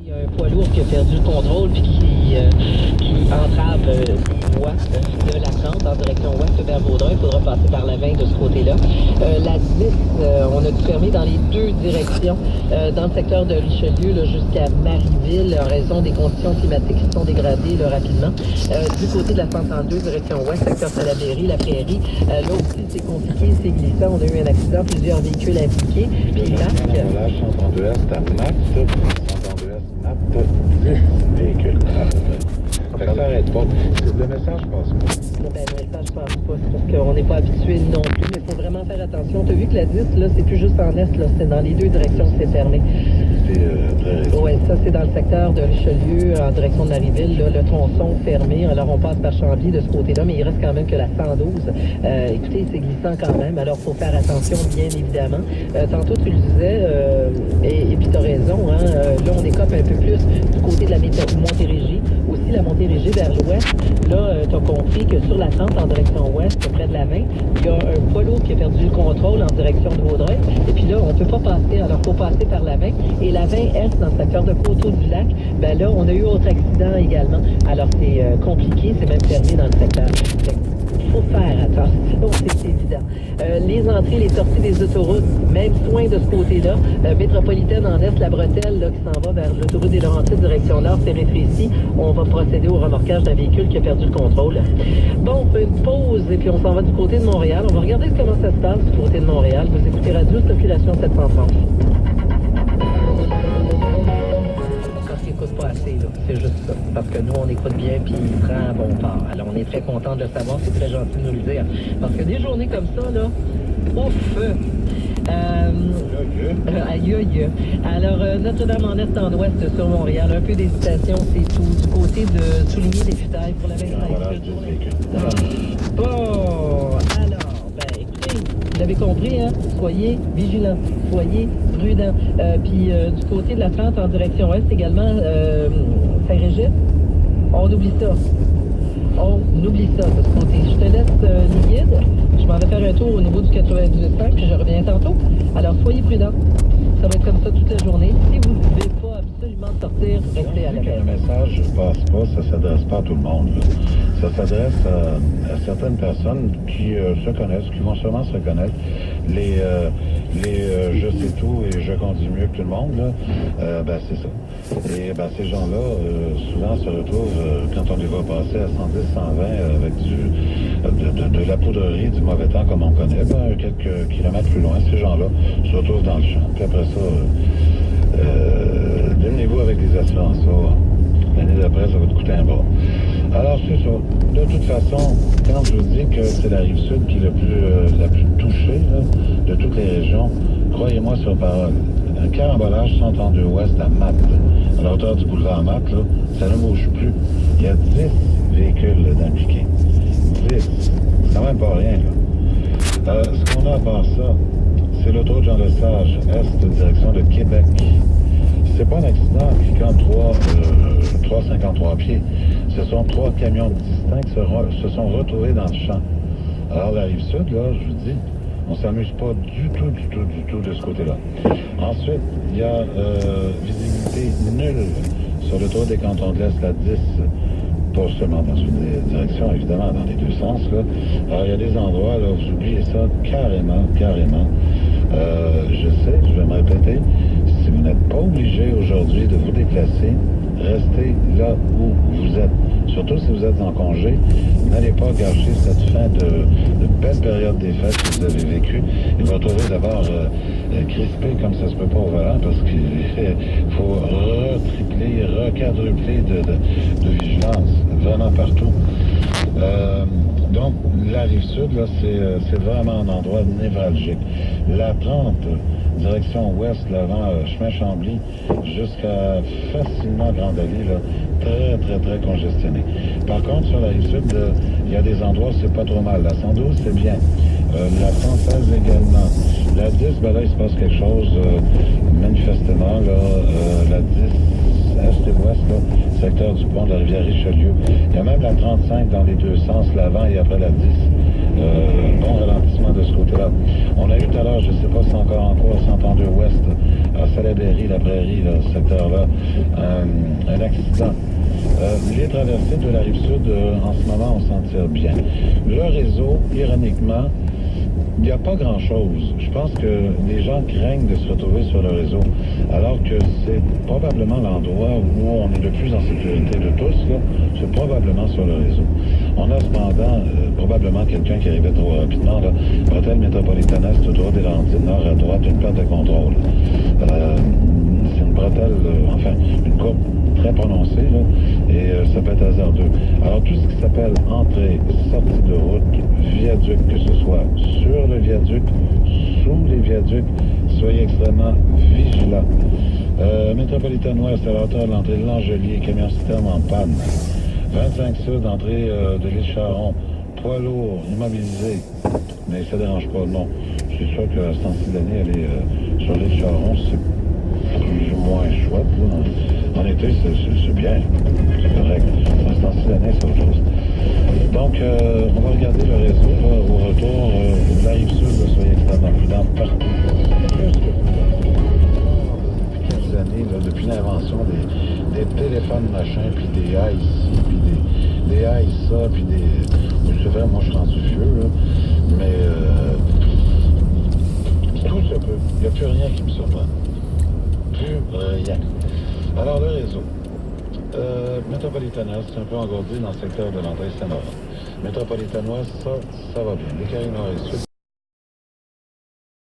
Il y a un poids lourd qui a perdu le contrôle puis qui entrave les voies de la 30 en direction ouest vers Vaudreuil. Il faudra passer par la 20 de ce côté-là. La 10, on a dû fermer dans les deux directions dans le secteur de Richelieu jusqu'à Marieville en raison des conditions climatiques qui sont dégradées rapidement. Du côté de la 132, direction ouest, secteur Salaberry, la Prairie. Là aussi, c'est compliqué, c'est glissant. On a eu un accident, plusieurs véhicules impliqués. Puis là, 132 est à Max. 132 est 10 véhicules. Ça n'arrête pas. Le message passe pas. Ben, le message passe pas, c'est parce qu'on n'est pas habitué non plus, mais il faut vraiment faire attention. Tu as vu que la 10, là, c'est plus juste en est, là, c'est dans les deux directions que c'est fermé. Oui, ça, c'est dans le secteur de Richelieu, en direction de Marieville, là, le tronçon fermé. Alors, on passe par Chambly de ce côté-là, mais il reste quand même que la 112. Écoutez, c'est glissant quand même, alors il faut faire attention, bien évidemment. Tantôt, tu le disais, et puis tu as raison, hein, là, on écope un peu plus du côté de la Montérégie, aussi la Montérégie vers l'ouest. Là, tu as compris que sur la 30 en direction ouest, près de la 20, il y a un poids lourd qui a perdu le contrôle en direction de Vaudreuil. Et puis là, on ne peut pas passer, alors il faut passer par la 20. Et la 20S, dans le secteur de Coteau-du-Lac, ben là, on a eu autre accident également. Alors, c'est compliqué, c'est même fermé dans le secteur. Il faut faire attention, c'est évident. Les entrées, les sorties des autoroutes, même soin de ce côté-là. Métropolitaine en Est, la bretelle là, qui s'en va vers l'autoroute des Laurentides, direction nord, c'est rétréci. On va procéder au remorquage d'un véhicule qui a perdu le contrôle. Bon, on fait une pause et puis on s'en va du côté de Montréal. On va regarder comment ça se passe du côté de Montréal. Vous écoutez Radio Circulation 730. Pas assez, là. C'est juste ça. Parce que nous, on écoute bien puis il prend un bon part. Alors, on est très content de le savoir. C'est très gentil de nous le dire. Parce que des journées comme ça, là, ouf! Aïe, aïe. Alors, Notre-Dame-en-Est en ouest sur Montréal. Un peu d'hésitation, c'est tout. Du côté de souligner des futailles pour la 25. Bon, alors, ben, écoutez, vous l'avez compris, hein? Soyez vigilants, soyez prudents. Puis, du côté de la 30 en direction ouest également, Saint-Régis, on oublie ça. On oublie ça de ce côté. Je te laisse les guides. Je m'en vais faire un tour au niveau du 98.5, puis je reviens tantôt. Alors, soyez prudents. Ça va être comme ça toute la journée. Si vous ne pouvez pas absolument sortir, restez à la maison. Le message ne passe pas, ça ne s'adresse pas à tout le monde. Ça s'adresse à certaines personnes qui se connaissent, qui vont sûrement se reconnaître. Les je sais tout et je conduis mieux que tout le monde, là, ben c'est ça. Et ben ces gens-là, souvent se retrouvent, quand on les voit passer à 110, 120 avec de la poudrerie, du mauvais temps comme on connaît, ben, quelques kilomètres plus loin, ces gens-là se retrouvent dans le champ. Puis après ça, démenez-vous avec des assurances. L'année d'après, ça va te coûter un bras. Alors, c'est ça. De toute façon, quand je vous dis que c'est la Rive-Sud qui est la plus touchée là, de toutes les régions, croyez-moi sur parole. Un carambolage 132 ouest à Matt, à la hauteur du boulevard Matt, là, ça ne bouge plus. Il y a 10 véhicules impliqués. 10. C'est quand même pas rien, là. Ce qu'on a à part ça, c'est l'autoroute Jean-Lesage, est, direction de Québec. C'est pas un accident impliquant 353 pieds. Ce sont 3 camions distincts qui se sont retrouvés dans le champ. Alors, la Rive-Sud, là, je vous dis, on s'amuse pas du tout de ce côté-là. Ensuite, il y a visibilité nulle sur l'autoroute des cantons de l'Est, la 10, pas seulement dans une direction, évidemment, dans les deux sens, là. Alors, il y a des endroits, là, vous oubliez ça carrément. Je sais, je vais me répéter, si vous n'êtes pas obligé aujourd'hui de vous déplacer, restez là où vous êtes. Surtout si vous êtes en congé, n'allez pas gâcher cette fin de belle période des fêtes que vous avez vécue. Et vous retrouvez d'abord crispé comme ça se peut pas au volant parce qu'il faut retripler, recadrupler de vigilance vraiment partout. Donc, la Rive-Sud, là, c'est vraiment un endroit névralgique. La 30, direction ouest, l'avant chemin Chambly, jusqu'à facilement Grande Allée, là, très congestionné. Par contre, sur la Rive-Sud, il y a des endroits où c'est pas trop mal. La 112, c'est bien. La 116 également. La 10, ben là, il se passe quelque chose, manifestement, là, la 10, est et ouest, là, secteur du pont de la rivière Richelieu. Il y a même la 35 dans les deux sens, l'avant et après la 10. Bon ralentissement de ce côté-là. On a eu tout à l'heure, je ne sais pas si c'est encore en cours, 132 ouest, à Salaberry, la Prairie, là, ce secteur-là, un accident. Les traversées de la Rive-Sud, en ce moment, on s'en tire bien. Le réseau, ironiquement, il n'y a pas grand-chose. Je pense que les gens craignent de se retrouver sur le réseau, alors que c'est probablement l'endroit où on est le plus en sécurité de tous, là. C'est probablement sur le réseau. On a cependant probablement quelqu'un qui arrivait trop rapidement, là. Bretelle métropolitaine est, autour des Laurentides, nord à droite, une perte de contrôle. C'est une bretelle, enfin, une courbe très prononcée, là, et ça peut être hasardeux. Alors, tout ce qui s'appelle entrée, sortie de route, viaduc, que ce soit sur le viaduc, sous les viaducs, soyez extrêmement vigilants. Métropolitaine Ouest, à la hauteur de l'entrée de l'Angelier, camion citerne en panne. 25 Sud, entrée de l'île Charon, poids lourd, immobilisé, mais ça ne dérange pas, non. C'est sûr que ce temps-ci de l'année, aller sur l'île Charon, c'est plus ou moins chouette, là. En été, c'est bien, c'est correct. À ce temps-ci de l'année, c'est autre chose. Donc, on va regarder le réseau là, au retour de la Rive-Sud, soyez extrêmement prudents partout. Plus que depuis quelques années, là, depuis l'invention des téléphones machins, puis des ici, puis des ça, puis des... C'est vrai, moi je suis rendu vieux, là, mais tout se peut. Il n'y a plus rien qui me surprend. Plus rien. Alors, le réseau. Métropolitaine Est, c'est un peu engourdi dans le secteur de l'entrée Saint-Laurent. Métropolitaine Ouest, ça va bien. Les Caraïbes Nord et Sud,